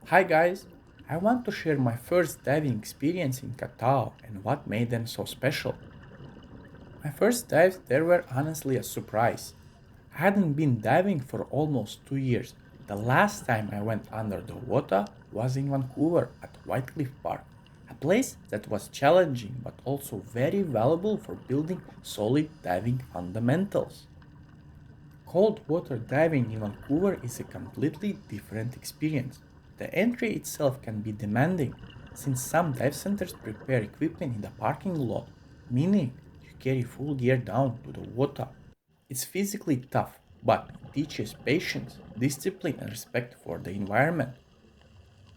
Hi guys, I want to share my first diving experience in Koh Tao and what made them so special. My first dives there were honestly a surprise. I hadn't been diving for almost 2 years. The last time I went under the water was in Vancouver at Whitecliff Park, a place that was challenging but also very valuable for building solid diving fundamentals. Cold water diving in Vancouver is a completely different experience. The entry itself can be demanding, since some dive centers prepare equipment in the parking lot, meaning you carry full gear down to the water. It's physically tough, but it teaches patience, discipline, and respect for the environment.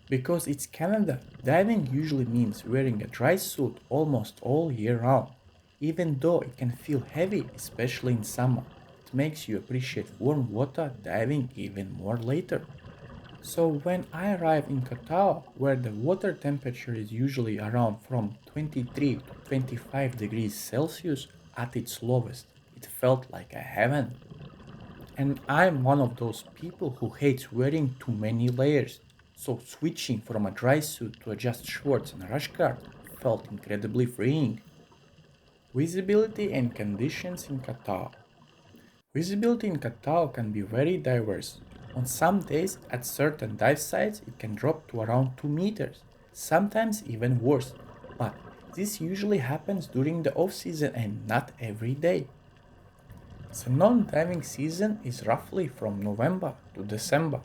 Because it's Canada, diving usually means wearing a dry suit almost all year round. Even though it can feel heavy, especially in summer, it makes you appreciate warm water diving even more later. So when I arrived in Koh Tao, where the water temperature is usually around from 23 to 25 degrees Celsius at its lowest, it felt like a heaven. And I'm one of those people who hates wearing too many layers, so switching from a dry suit to a just shorts and rash guard felt incredibly freeing. Visibility and conditions in Koh Tao. Visibility in Koh Tao can be very diverse. On some days, at certain dive sites, it can drop to around 2 meters, sometimes even worse. But this usually happens during the off season and not every day. The non-diving season is roughly from November to December.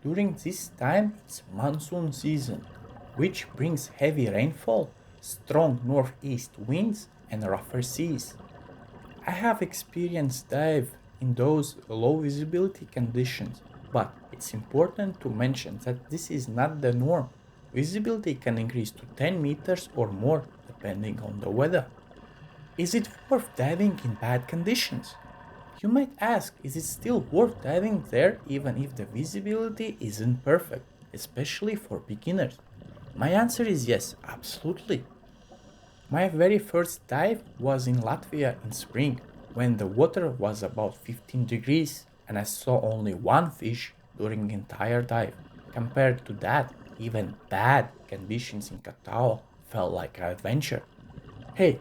During this time, it's monsoon season, which brings heavy rainfall, strong northeast winds, and rougher seas. I have experienced dive in those low visibility conditions, but it's important to mention that this is not the norm. Visibility can increase to 10 meters or more depending on the weather. Is it worth diving in bad conditions? You might ask, is it still worth diving there even if the visibility isn't perfect, especially for beginners? My answer is yes, absolutely. My very first dive was in Latvia in spring, when the water was about 15 degrees and I saw only one fish during the entire dive. Compared to that, even bad conditions in Koh Tao felt like an adventure. Hey,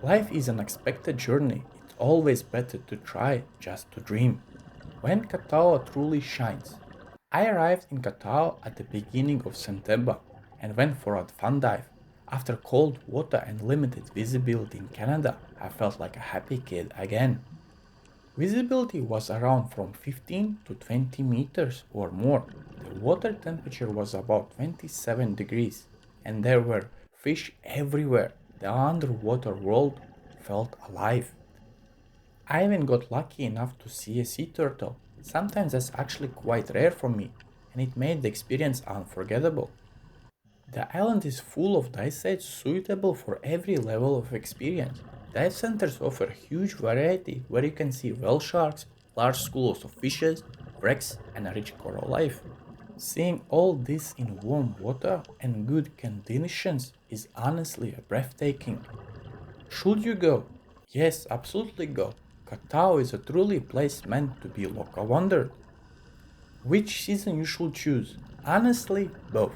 life is an unexpected journey. It's always better to try just to dream. When Koh Tao truly shines. I arrived in Koh Tao at the beginning of September and went for a fun dive. After cold water and limited visibility in Canada, I felt like a happy kid again. Visibility was around from 15 to 20 meters or more. The water temperature was about 27 degrees, and there were fish everywhere. The underwater world felt alive. I even got lucky enough to see a sea turtle. Sometimes that's actually quite rare for me, and it made the experience unforgettable. The island is full of dive sites suitable for every level of experience. Dive centers offer a huge variety where you can see whale sharks, large schools of fishes, wrecks, and a rich coral life. Seeing all this in warm water and good conditions is honestly breathtaking. Should you go? Yes, absolutely go. Koh Tao is a truly place meant to be local wonder. Which season you should choose? Honestly, both.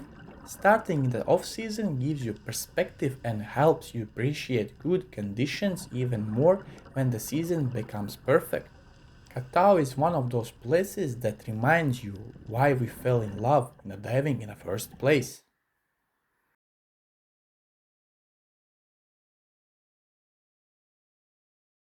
Starting in the off season gives you perspective and helps you appreciate good conditions even more when the season becomes perfect. Koh Tao is one of those places that reminds you why we fell in love in the diving in the first place.